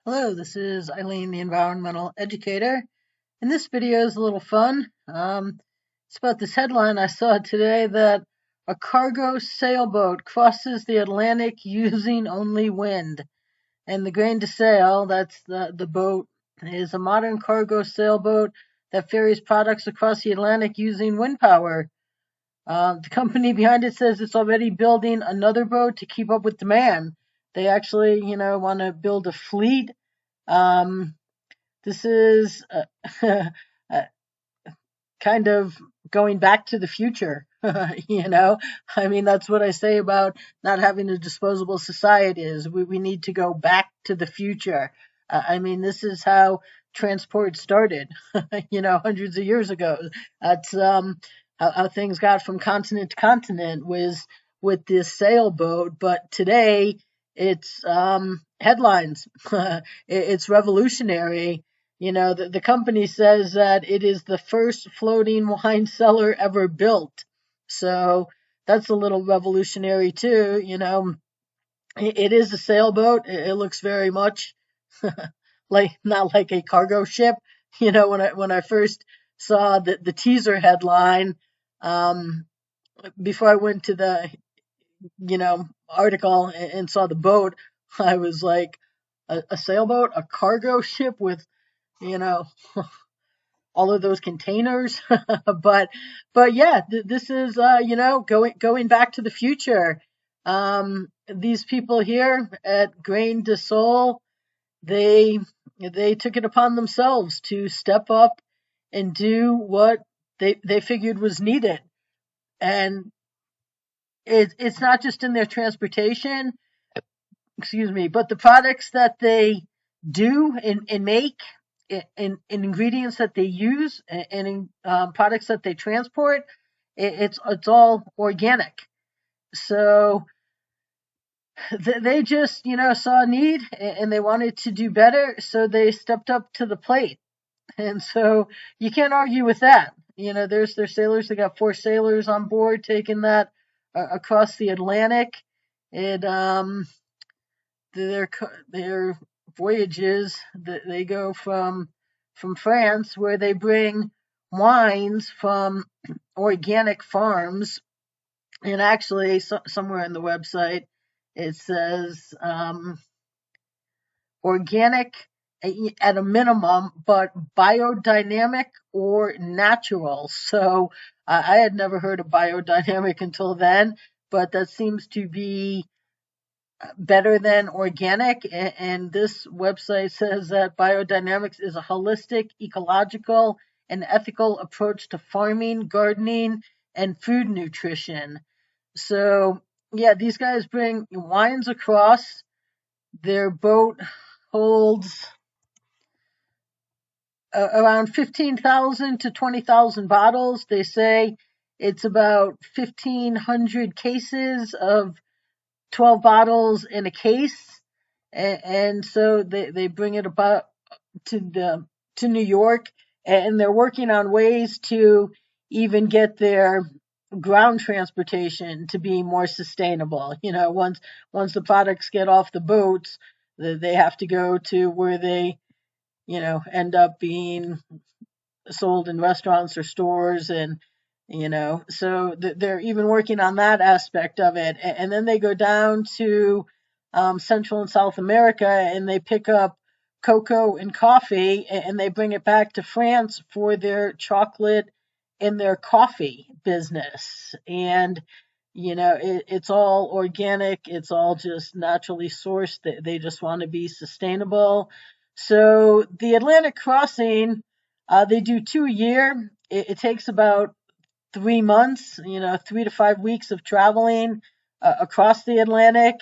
Hello, this is Eileen, the environmental educator, and this video is a little fun. It's about this headline I saw today that a cargo sailboat crosses the Atlantic using only wind. And the Grain to Sail, that's the boat, is a modern cargo sailboat that ferries products across the Atlantic using wind power. The company behind it says it's already building another boat to keep up with demand. They actually, want to build a fleet. um, this is uh, kind of going back to the future. I mean, that's what I say about not having a disposable society is we need to go back to the future. I mean, this is how transport started, hundreds of years ago. That's how things got from continent to continent was with this sailboat. But today it's headlines. It's revolutionary. The company says that it is the first floating wine cellar ever built. So that's a little revolutionary too. It is a sailboat. It looks very much like not like a cargo ship. When I first saw the teaser headline, um, before I went to the article and saw the boat, I was like, a sailboat, a cargo ship with you know all of those containers. but yeah, this is going back to the future. These people here at Grain de Sol, they they took it upon themselves to step up and do what they figured was needed. And it's not just in their transportation, excuse me, but the products that they do and make, in ingredients that they use, and in products that they transport, it's all organic. So they just saw a need and they wanted to do better, so they stepped up to the plate. And so you can't argue with that. Their sailors. They got four sailors on board taking that across the Atlantic. It their voyages, they go from France, where they bring wines from organic farms. And actually, somewhere in the website it says organic at a minimum, but biodynamic or natural. So I had never heard of biodynamic until then, but that seems to be better than organic. And this website says that biodynamics is a holistic, ecological, and ethical approach to farming, gardening, and food nutrition. So, yeah, these guys bring wines across. Their boat holds around 15,000 to 20,000 bottles. They say it's about 1,500 cases of 12 bottles in a case. And so they bring it about to New York, and they're working on ways to even get their ground transportation to be more sustainable. Once the products get off the boats, they have to go to where they end up being sold in restaurants or stores. And so they're even working on that aspect of it. And then they go down to Central and South America, and they pick up cocoa and coffee, and they bring it back to France for their chocolate and their coffee business. And it's all organic, it's all just naturally sourced. They just want to be sustainable. So the Atlantic crossing, they do two a year. It takes about 3 months, 3 to 5 weeks of traveling across the Atlantic.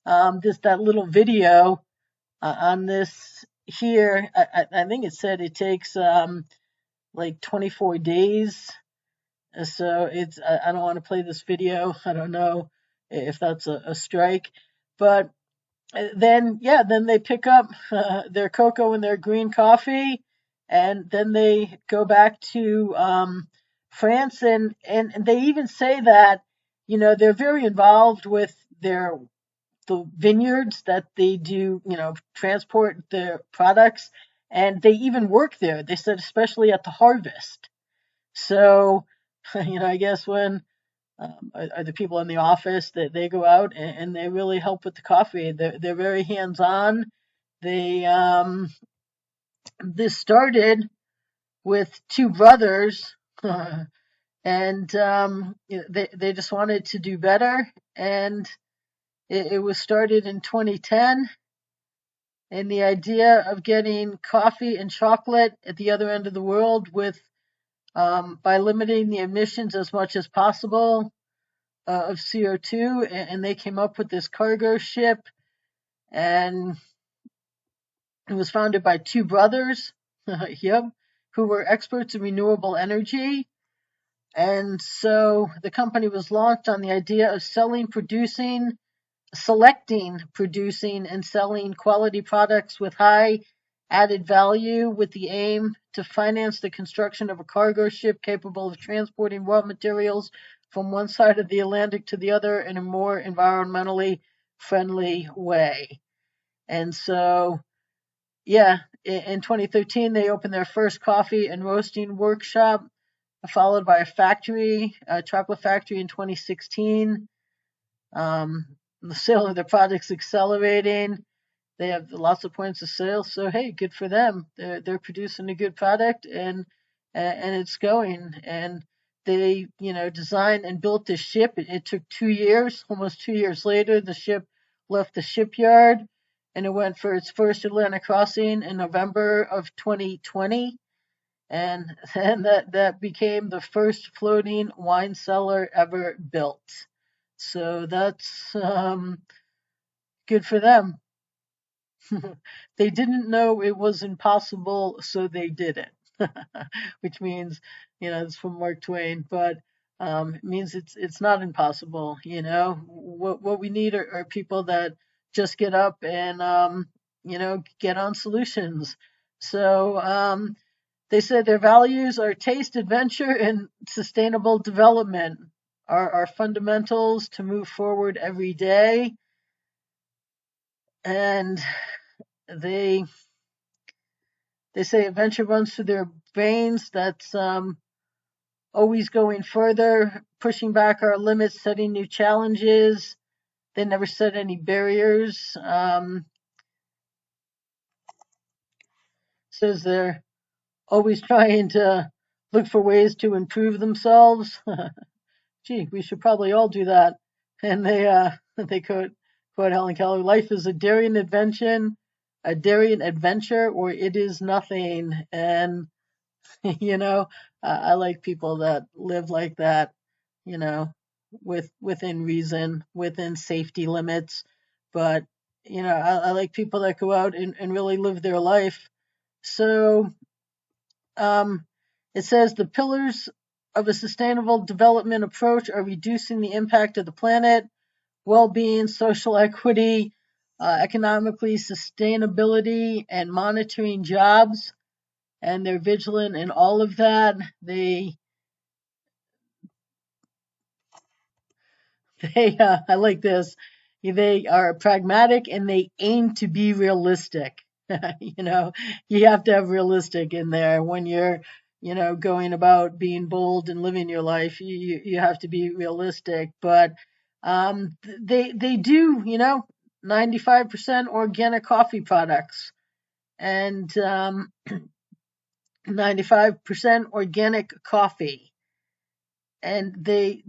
That little video on this here, I think it said it takes like 24 days. So I don't want to play this video. I don't know if that's a strike, but then they pick up their cocoa and their green coffee, and then they go back to France. And they even say that they're very involved with the the vineyards that they do, transport their products, and they even work there. They said especially at the harvest. So, I guess when are the people in the office that they go out and they really help with the coffee. They're very hands on. They This started with two brothers, and they just wanted to do better, and it was started in 2010. And the idea of getting coffee and chocolate at the other end of the world with by limiting the emissions as much as possible of CO2, and they came up with this cargo ship, and it was founded by two brothers, yep, who were experts in renewable energy. And so the company was launched on the idea of selecting, producing, and selling quality products with high added value, with the aim to finance the construction of a cargo ship capable of transporting raw materials from one side of the Atlantic to the other in a more environmentally friendly way. And so, yeah, in 2013, they opened their first coffee and roasting workshop, followed by a chocolate factory in 2016. The sale of their products accelerating. They have lots of points of sale, so hey, good for them. They're producing a good product, and it's going. And they designed and built this ship. It took 2 years. Almost 2 years later, the ship left the shipyard, and it went for its first Atlantic crossing in November of 2020. And that became the first floating wine cellar ever built. So that's good for them. They didn't know it was impossible, so they did it. Which means, it's from Mark Twain, but it means it's not impossible. What we need are people that just get up and get on solutions. So they said their values are taste, adventure, and sustainable development are fundamentals to move forward every day. And they say adventure runs through their veins. That's always going further, pushing back our limits, setting new challenges. They never set any barriers. Says they're always trying to look for ways to improve themselves. Gee, we should probably all do that. And they quote Helen Keller: "Life is a daring adventure, or it is nothing." And I like people that live like that. You know, within reason, within safety limits. But I like people that go out and really live their life. So um, it says the pillars of a sustainable development approach are reducing the impact of the planet, well-being, social equity, economically sustainability, and monitoring jobs. And they're vigilant in all of that. I like this. They are pragmatic and they aim to be realistic. You have to have realistic in there when you're, going about being bold and living your life. You have to be realistic. But they do, 95% organic coffee products and 95% organic coffee. And they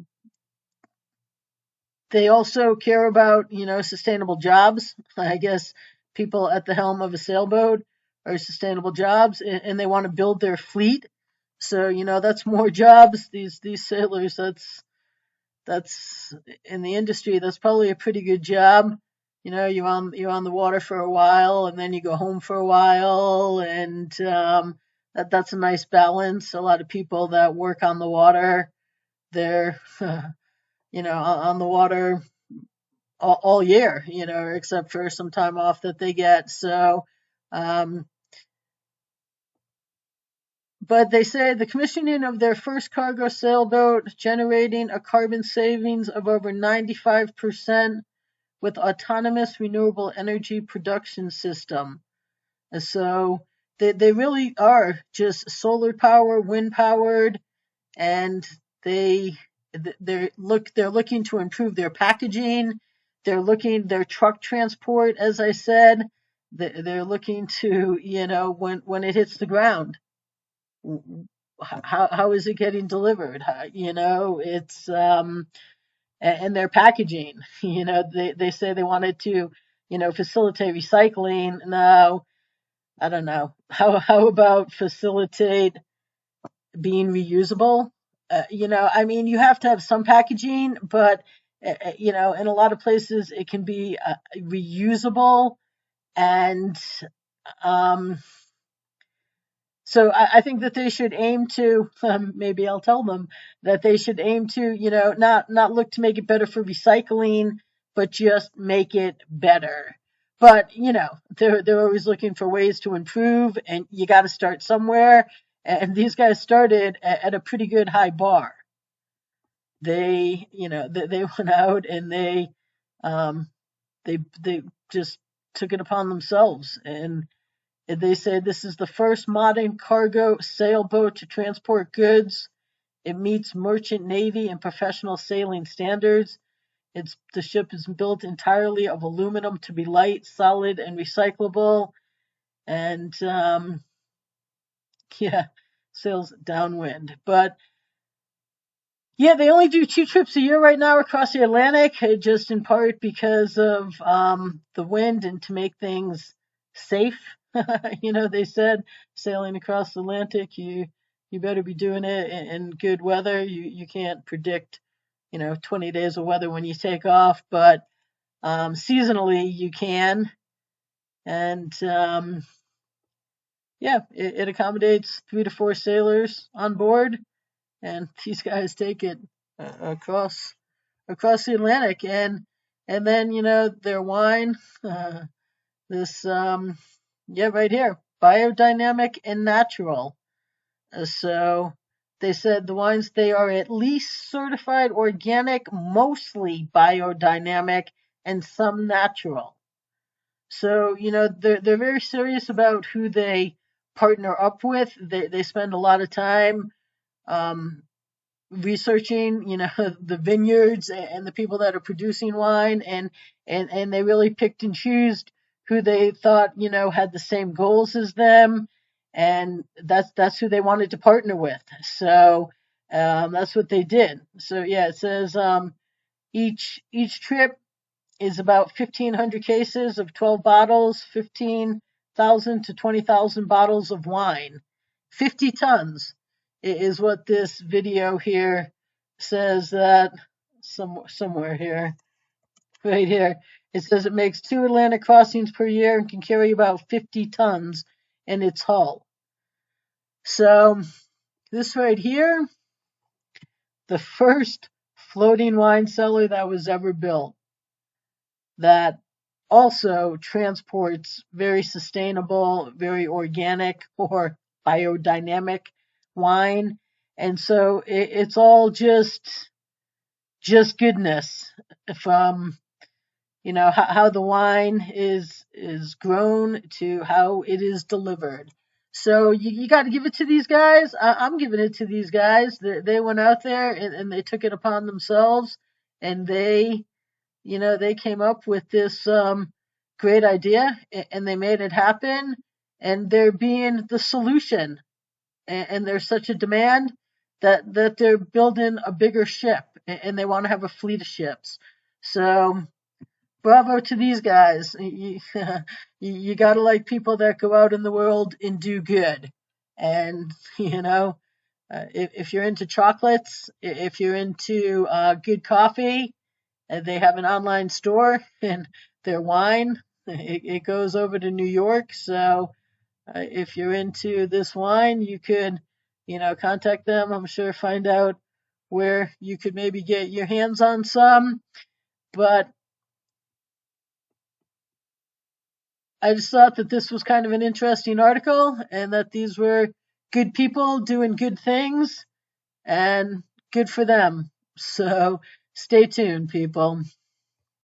also care about, sustainable jobs. I guess people at the helm of a sailboat are sustainable jobs, and they want to build their fleet. So, that's more jobs. These sailors, that's in the industry. That's probably a pretty good job. You're on the water for a while, and then you go home for a while, and that's a nice balance. A lot of people that work on the water, they're on the water all year, except for some time off that they get. So, but they say the commissioning of their first cargo sailboat, generating a carbon savings of over 95%, with autonomous renewable energy production system. And so they really are just solar power, wind powered, and they they're looking to improve their packaging. Their truck transport, as I said. They're looking to, when it hits the ground, how is it getting delivered? It's and their packaging. They say they wanted to, facilitate recycling. Now, I don't know. How about facilitate being reusable? I mean, you have to have some packaging, but in a lot of places it can be reusable, and um, so I think that they should aim to, maybe I'll tell them that they should aim to, not look to make it better for recycling, but just make it better. But, they're always looking for ways to improve, and you got to start somewhere. And these guys started at a pretty good high bar. They went out and they just took it upon themselves, and they say this is the first modern cargo sailboat to transport goods. It meets merchant navy and professional sailing standards. The ship is built entirely of aluminum to be light, solid, and recyclable. And yeah, sails downwind. But yeah, they only do 2 trips a year right now across the Atlantic, just in part because of the wind and to make things safe. They said sailing across the Atlantic, you better be doing it in good weather. You can't predict, 20 days of weather when you take off, but seasonally you can. And yeah, it accommodates 3 to 4 sailors on board, and these guys take it across the Atlantic, and then their wine, this yeah, right here, biodynamic and natural. So they said the wines, they are at least certified organic, mostly biodynamic, and some natural. So they're very serious about who they partner up with. They spend a lot of time um, researching, the vineyards and the people that are producing wine, and they really picked and chose who they thought, had the same goals as them, and that's who they wanted to partner with. So that's what they did. So yeah, it says each trip is about 1,500 cases of 12 bottles, 15,000 to 20,000 bottles of wine. 50 tons is what this video here says, that somewhere here, right here. It says it makes 2 Atlantic crossings per year and can carry about 50 tons in its hull. So this right here, the first floating wine cellar that was ever built, that also transports very sustainable, very organic, or biodynamic wine. And so it's all just goodness, from how the wine is grown to how it is delivered. So you got to give it to these guys. I'm giving it to these guys. They went out there and they took it upon themselves, and they came up with this great idea, and they made it happen, and they're being the solution. And there's such a demand that they're building a bigger ship, and they want to have a fleet of ships. So bravo to these guys. You got to like people that go out in the world and do good. And, if you're into chocolates, if you're into good coffee, they have an online store, and their wine, it goes over to New York. So if you're into this wine, you could, contact them. I'm sure find out where you could maybe get your hands on some. But I just thought that this was kind of an interesting article, and that these were good people doing good things, and good for them. So stay tuned, people.